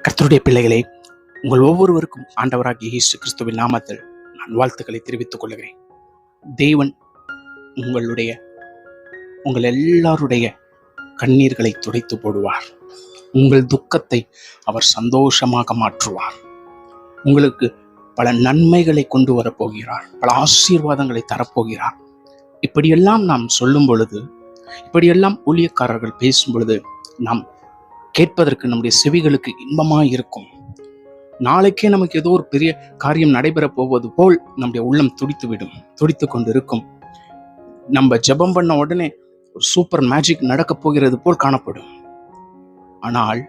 கர்த்தருடைய பிள்ளைகளே, உங்கள் ஒவ்வொருவருக்கும் ஆண்டவராகிய இயேசு கிறிஸ்துவின் நாமத்தில் நான் வாழ்த்துக்களை தெரிவித்துக் கொள்கிறேன். தேவன் உங்கள் எல்லாருடைய கண்ணீர்களை துடைத்து போடுவார். உங்கள் துக்கத்தை அவர் சந்தோஷமாக மாற்றுவார். உங்களுக்கு பல நன்மைகளை கொண்டு வரப்போகிறார். பல ஆசீர்வாதங்களை தரப்போகிறார். இப்படியெல்லாம் நாம் சொல்லும் பொழுது, இப்படியெல்லாம் ஊழியக்காரர்கள் பேசும் பொழுது நாம் கேட்பதற்கு நம்முடைய செவிகளுக்கு இன்பமாய் இருக்கும். நாளைக்கே நமக்கு ஏதோ ஒரு பெரிய காரியம் நடைபெறப் போவது போல் நம்முடைய உள்ளம் துடித்து கொண்டு இருக்கும். நம்ம ஜெபம் பண்ண உடனே ஒரு சூப்பர் மேஜிக் நடக்கப் போகிறது போல் காணப்படும். ஆனால்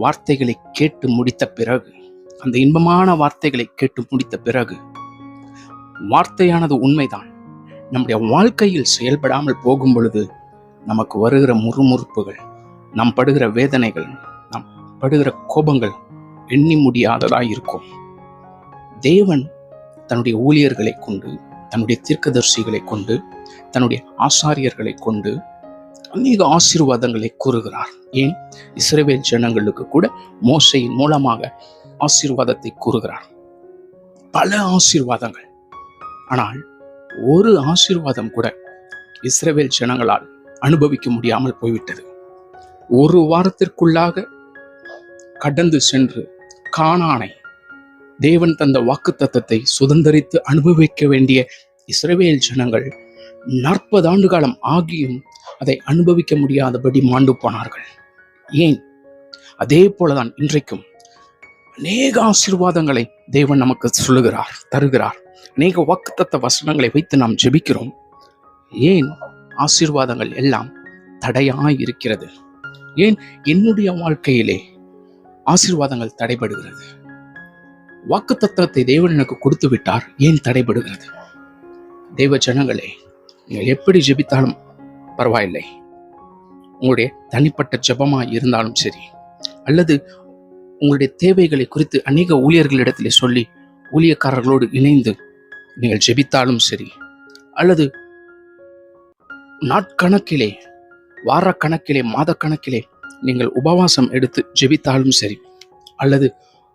வார்த்தைகளை கேட்டு முடித்த பிறகு, அந்த இன்பமான வார்த்தைகளை கேட்டு முடித்த பிறகு, வார்த்தையானது உண்மைதான், நம்முடைய வாழ்க்கையில் செயல்படாமல் போகும் பொழுது நமக்கு வருகிற முறுமுறுப்புகள், நாம் படுகிற வேதனைகள், நாம் படுகிற கோபங்கள் எண்ணி முடியாததாய் இருக்கும். தேவன் தன்னுடைய ஊழியர்களை கொண்டு, தன்னுடைய தீர்க்கதரிசிகளை கொண்டு, தன்னுடைய ஆசாரியர்களை கொண்டு அநேக ஆசீர்வாதங்களை கூறுகிறார். ஏன், இஸ்ரவேல் ஜனங்களுக்கு கூட மோசையின் மூலமாக ஆசீர்வாதத்தை கூறுகிறார். பல ஆசீர்வாதங்கள். ஆனால் ஒரு ஆசீர்வாதம் கூட இஸ்ரவேல் ஜனங்களால் அனுபவிக்க முடியாமல் போய்விட்டது. ஒரு வாரத்திற்குள்ளாக கடந்து சென்று கானானை, தேவன் தந்த வாக்குத்தத்தத்தை சுதந்தரித்து அனுபவிக்க வேண்டிய இஸ்ரவேல் ஜனங்கள் 40 ஆண்டு காலம் ஆகியும் அதை அனுபவிக்க முடியாதபடி மாண்டு போனார்கள். ஏன்? அதே போலதான் இன்றைக்கும் அநேக ஆசீர்வாதங்களை தேவன் நமக்கு சொல்லுகிறார், தருகிறார். அநேக வாக்குத்தத்த வசனங்களை வைத்து நாம் ஜெபிக்கிறோம். ஏன் ஆசீர்வாதங்கள் எல்லாம் தடையாய் இருக்கிறது? ஏன் என்னுடைய வாழ்க்கையிலே ஆசீர்வாதங்கள் தடைபடுகிறது? வாக்குத்தத்தத்தை தேவன் எனக்கு கொடுத்து விட்டார், ஏன் தடைபடுகிறது? தேவ ஜனங்களே, நீங்கள் எப்படி ஜெபித்தாலும் பரவாயில்லை. உங்களுடைய தனிப்பட்ட ஜெபமாய் இருந்தாலும் சரி, அல்லது உங்களுடைய தேவைகளை குறித்து அநேக ஊழியர்களிடத்திலே சொல்லி ஊழியக்காரர்களோடு இணைந்து நீங்கள் ஜெபித்தாலும் சரி, அல்லது நாட்கணக்கிலே, வாரக்கணக்கிலே, மாதக்கணக்கிலே நீங்கள் உபவாசம் எடுத்து ஜெபித்தாலும் சரி, அல்லது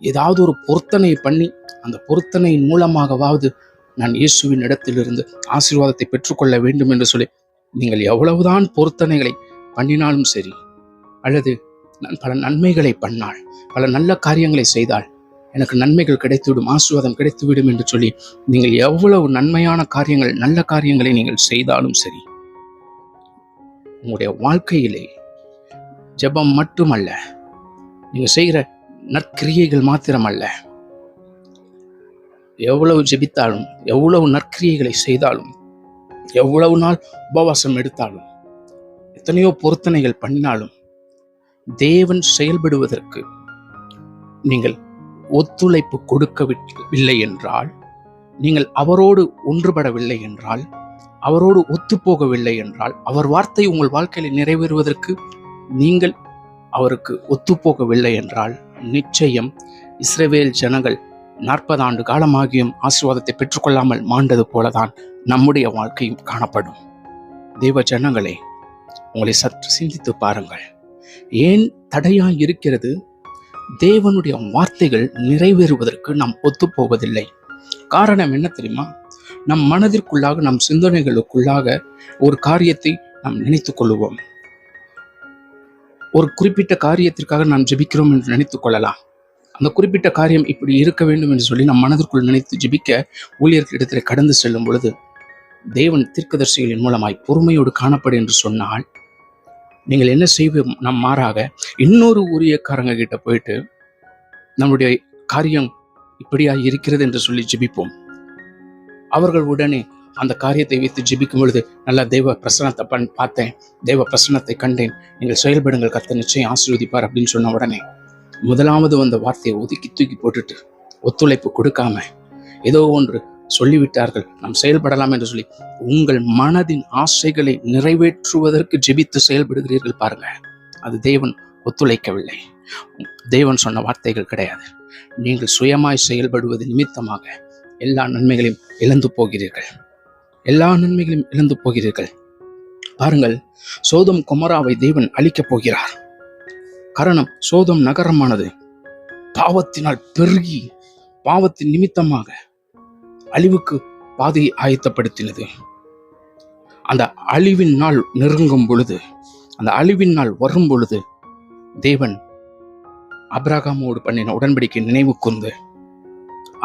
ஏதாவது ஒரு பொருத்தனை பண்ணி அந்த பொருத்தனையின் மூலமாகவாவது நான் இயேசுவின் இடத்திலிருந்து ஆசீர்வாதத்தை பெற்றுக்கொள்ள வேண்டும் என்று சொல்லி நீங்கள் எவ்வளவுதான் பொருத்தனைகளை பண்ணினாலும் சரி, அல்லது நான் பல நன்மைகளை பண்ணால், பல நல்ல காரியங்களை செய்தால் எனக்கு நன்மைகள் கிடைத்துவிடும், ஆசீர்வாதம் கிடைத்துவிடும் என்று சொல்லி நீங்கள் எவ்வளவு நன்மையான காரியங்கள், நல்ல காரியங்களை நீங்கள் செய்தாலும் சரி, உங்களுடைய வாழ்க்கையிலே ஜெபம் மட்டுமல்ல, நீங்க செய்கிற நற்கிரியைகள் மாத்திரமல்ல, எவ்வளவு ஜெபித்தாலும், எவ்வளவு நற்கிரியைகளை செய்தாலும், எவ்வளவு நாள் உபவாசம் எடுத்தாலும், எத்தனையோ பொருத்தனைகள் பண்ணினாலும், தேவன் செயல்படுவதற்கு நீங்கள் ஒத்துழைப்பு கொடுக்கவில்லை என்றால், நீங்கள் அவரோடு ஒன்றுபடவில்லை என்றால், அவரோடு ஒத்துப்போகவில்லை என்றால், அவர் வார்த்தை உங்கள் வாழ்க்கையில் நிறைவேறுவதற்கு நீங்கள் அவருக்கு ஒத்துப்போகவில்லை என்றால், நிச்சயம் இஸ்ரவேல் ஜனங்கள் 40 ஆண்டு காலமாகியும் ஆசீர்வாதத்தை பெற்றுக்கொள்ளாமல் மாண்டது போலதான் நம்முடைய வாழ்க்கையும் காணப்படும். தேவ ஜனங்களே, உங்களை சற்று சிந்தித்து பாருங்கள். ஏன் தடையாய் இருக்கிறது? தேவனுடைய வார்த்தைகள் நிறைவேறுவதற்கு நாம் ஒத்துப்போவதில்லை. காரணம் என்ன தெரியுமா? நம் மனதிற்குள்ளாக, நம் சிந்தனைகளுக்குள்ளாக ஒரு காரியத்தை நாம் நினைத்துக் கொள்ளுவோம். ஒரு குறிப்பிட்ட காரியத்திற்காக நாம் ஜெபிக்கிறோம் என்று நினைத்துக் கொள்ளலாம். அந்த குறிப்பிட்ட காரியம் இப்படி இருக்க வேண்டும் என்று சொல்லி நம் மனதிற்குள் நினைத்து ஜெபிக்க ஊழியர்களிடத்தில் கடந்து செல்லும் பொழுது, தேவன் தீர்க்கதரிசிகளின் மூலமாய் பொறுமையோடு காணப்படு என்று சொன்னால், நீங்கள் என்ன செய்வோம்? நம் மாறாக இன்னொரு ஊழியக்காரங்க கிட்ட போயிட்டு நம்முடைய காரியம் இப்படியா இருக்கிறது என்று சொல்லி ஜெபிப்போம். அவர்கள் உடனே அந்த காரியத்தை வைத்து ஜெபிக்கும் பொழுது, நல்ல தெய்வ பிரசன்னத்தை பார்த்தேன், தெய்வ பிரசன்னத்தை கண்டேன், நீங்கள் செயல்படுங்கள், கர்த்தர் நிச்சயம் ஆசீர்வதிப்பார் அப்படின்னு சொன்ன உடனே முதலாவது வந்த வார்த்தையை ஒதுக்கி தூக்கி போட்டுட்டு, ஒத்துழைப்பு கொடுக்காம ஏதோ ஒன்று சொல்லிவிட்டார்கள், நாம் செயல்படலாம் என்று சொல்லி உங்கள் மனதின் ஆசைகளை நிறைவேற்றுவதற்கு ஜெபித்து செயல்படுகிறீர்கள் பாருங்க. அது தேவன் ஒத்துழைக்கவில்லை. தேவன் சொன்ன வார்த்தைகள் கிடையாது. நீங்கள் சுயமாய் செயல்படுவது நிமித்தமாக எல்லா நன்மைகளையும் இழந்து போகிறீர்கள். எல்லா நன்மைகளையும் இழந்து போகிறீர்கள். பாருங்கள், சோதோம் கொமோராவை தேவன் அழிக்கப் போகிறார். காரணம், சோதோம் நகரமானது பாவத்தினால் பெருகி பாவத்தின் நிமித்தமாக அழிவுக்கு பாதையை ஆயத்தப்படுத்தினது. அந்த அழிவின் நாள் நெருங்கும் பொழுது, அந்த அழிவின் நாள் வரும் பொழுது, தேவன் ஆபிரகாமோடு பண்ணின உடன்படிக்கை நினைவு கூர்ந்து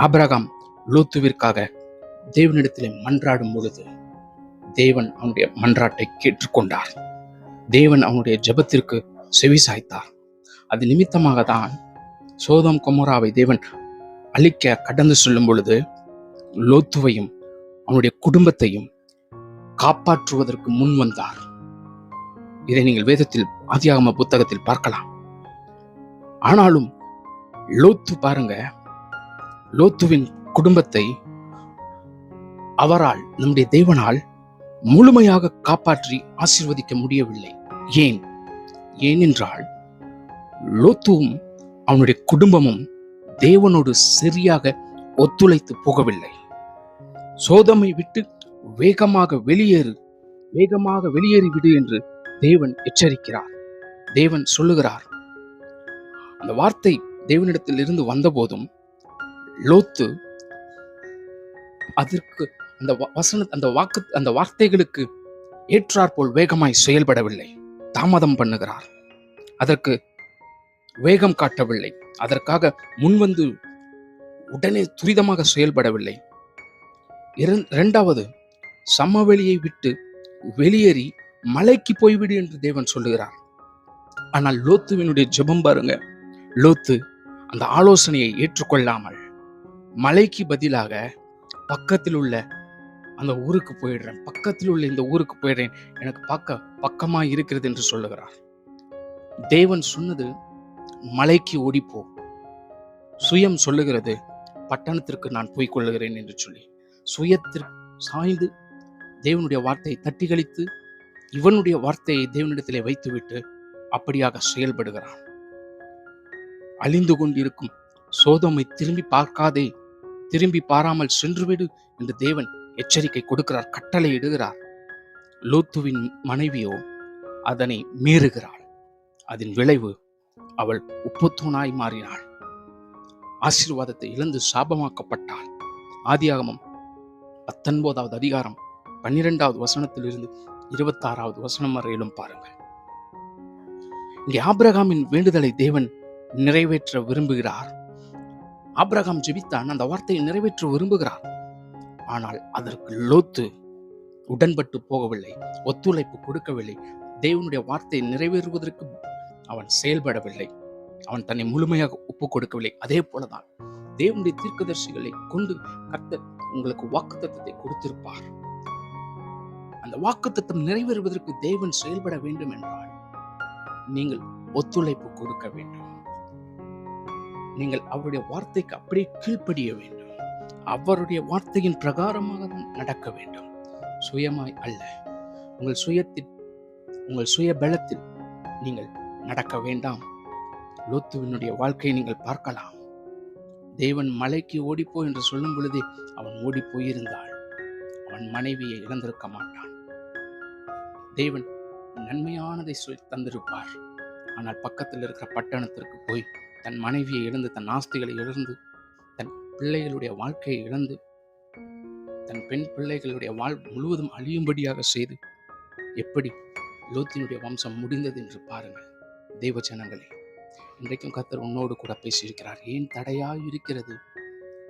ஆபிரகாம் லோத்துவிற்காக தேவனிடத்திலே மன்றாடும் பொழுது தேவன் அவனுடைய மன்றாட்டை கேட்டுக்கொண்டார். தேவன் அவனுடைய ஜெபத்திற்கு செவி சாய்த்தார். அது நிமித்தமாக தான் சோதோம் கொமோராவை தேவன் அழிக்க கடந்து செல்லும் பொழுது லோத்துவையும் அவனுடைய குடும்பத்தையும் காப்பாற்றுவதற்கு முன் வந்தார். இதை நீங்கள் வேதத்தில் ஆதியாகம புத்தகத்தில் பார்க்கலாம். ஆனாலும் லோத்து பாருங்க, லோத்துவின் குடும்பத்தை அவரால், நம்முடைய தேவனால் முழுமையாக காப்பாற்றி ஆசீர்வதிக்க முடியவில்லை. ஏனென்றால் லோத்துவும் அவனுடைய குடும்பமும் தேவனோடு சரியாக ஒத்துழைத்து போகவில்லை. சோதமை விட்டு வேகமாக வெளியேறிவிடு என்று தேவன் எச்சரிக்கிறார். தேவன் சொல்லுகிறார். அந்த வார்த்தை தேவனிடத்தில் இருந்து வந்தபோதும் லோத்து அதற்கு அந்த வார்த்தைகளுக்கு ஏற்றாற்போல் வேகமாய் செயல்படவில்லை. தாமதம் பண்ணுகிறார். அதற்கு வேகம் காட்டவில்லை. அதற்காக முன்வந்து உடனே துரிதமாக செயல்படவில்லை. இரண்டாவது, சமவெளியை விட்டு வெளியேறி மலைக்கு போய்விடு என்று தேவன் சொல்லுகிறார். ஆனால் லோத்துவினுடைய ஜெபம் பாருங்க, லோத்து அந்த ஆலோசனையை ஏற்றுக்கொள்ளாமல் மலைக்கு பதிலாக பக்கத்தில் உள்ள அந்த ஊருக்கு போயிடுறேன், பக்கத்தில் உள்ள இந்த ஊருக்கு போயிடுறேன், எனக்கு பக்கமா இருக்கிறது என்று சொல்லுகிறார். தேவன் சொன்னது மலைக்கு ஓடிப்போ, சுயம் சொல்லுகிறது பட்டணத்திற்கு நான் போய் கொள்ளுகிறேன் என்று சொல்லி சுயத்திற்கு சாய்ந்து தேவனுடைய வார்த்தையை தட்டி கழித்து இவனுடைய வார்த்தையை தேவனிடத்திலே வைத்துவிட்டு அப்படியாக செயல்படுகிறான். அழிந்து கொண்டிருக்கும் சோதோமை திரும்பி பார்க்காதே, திரும்பி பாராமல் சென்றுவிடு என்று தேவன் எச்சரிக்கை கொடுக்கிறார், கட்டளை இடுகிறார். லோத்துவின் மனைவியோ அதனை மீறுகிறாள். அதன் விளைவு அவள் உப்புத்தூணாய் மாறினாள். ஆசீர்வாதத்தை இழந்து சாபமாக்கப்பட்டாள். ஆதியாகமம் 19வது அதிகாரம் 12வது வசனத்திலிருந்து 26வது வசனம் வரையிலும் பாருங்கள். இங்கே ஆபிரகாமின் வேண்டுதலை தேவன் நிறைவேற்ற விரும்புகிறார். ஆபிரகாம் ஜெபித்தான், அந்த வார்த்தையை நிறைவேற்ற விரும்புகிறார். ஆனால் அதற்கு லோத்து உடன்பட்டு போகவில்லை, ஒத்துழைப்பு கொடுக்கவில்லை. தேவனுடைய வார்த்தை நிறைவேறுவதற்கு அவன் செயல்படவில்லை. அவன் தன்னை முழுமையாக ஒப்பு கொடுக்கவில்லை. அதே போலதான் தேவனுடைய தீர்க்கதரிசிகளை கொண்டு கர்த்தர் உங்களுக்கு வாக்குத்தத்தத்தை கொடுத்திருப்பார். அந்த வாக்குத்தத்தம் நிறைவேறுவதற்கு தேவன் செயல்பட வேண்டும் என்றால் நீங்கள் ஒத்துழைப்பு கொடுக்க வேண்டும். நீங்கள் அவருடைய வார்த்தைக்கு அப்படியே கீழ்ப்படிய வேண்டும். அவருடைய வார்த்தையின் பிரகாரமாக தான் நடக்க வேண்டும், சுயமாய் அல்ல. உங்கள் சுய பலத்தில் நீங்கள் நடக்க வேண்டாம். லோத்துவினுடைய வாழ்க்கையை நீங்கள் பார்க்கலாம். தேவன் மலைக்கு ஓடிப்போ என்று சொல்லும் பொழுதே அவன் ஓடி போயிருந்தாள். அவன் மனைவியை இழந்திருக்க மாட்டான். தேவன் நன்மையானதை தந்திருப்பார். ஆனால் பக்கத்தில் இருக்கிற பட்டணத்திற்கு போய் தன் மனைவியை இழந்து, தன் ஆஸ்திகளை இழந்து, தன் பிள்ளைகளுடைய வாழ்க்கையை இழந்து, தன் பெண் பிள்ளைகளுடைய முழுவதும் அழியும்படியாக செய்து எப்படி லோத்தினுடைய வம்சம் முடிந்தது என்று பாருங்கள். தேவ ஜனங்களே, இன்றைக்கும் கர்த்தர் உன்னோடு கூட பேசியிருக்கிறார். ஏன் தடையாய் இருக்கிறது,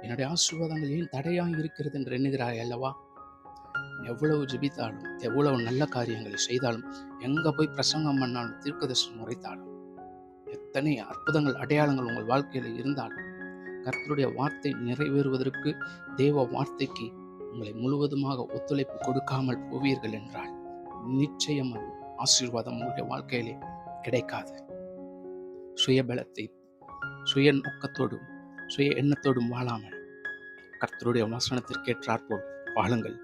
என்னுடைய ஆசீர்வாதங்கள் ஏன் தடையாய் இருக்கிறது என்று எண்ணுகிறாய் அல்லவா? எவ்வளவு ஜெபித்தாலும், எவ்வளவு நல்ல காரியங்களை செய்தாலும், எங்க போய் பிரசங்கம் பண்ணாலும், தீர்க்கதரிசனம் உரைத்தாலும், எத்தனை அற்புதங்கள் அடையாளங்கள் உங்கள் வாழ்க்கையில இருந்தாலும், கர்த்தருடைய வார்த்தை நிறைவேறுவதற்கு தேவ வார்த்தைக்கு உங்களை முழுவதுமாக ஒத்துழைப்பு கொடுக்காமல் போவீர்கள் என்றால் நிச்சயம் ஆசீர்வாதம் உங்களுடைய வாழ்க்கையிலே கிடைக்காது. சுயபலத்தை சுய நோக்கத்தோடும் சுய எண்ணத்தோடும் வாழாமல் கர்த்தருடைய வசனத்திற்கேற்றாற்போல் வாழுங்கள்.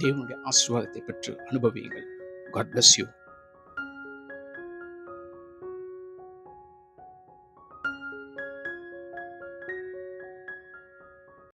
தேவனுடைய ஆசீர்வாதத்தை பெற்று அனுபவியுங்கள். God bless you.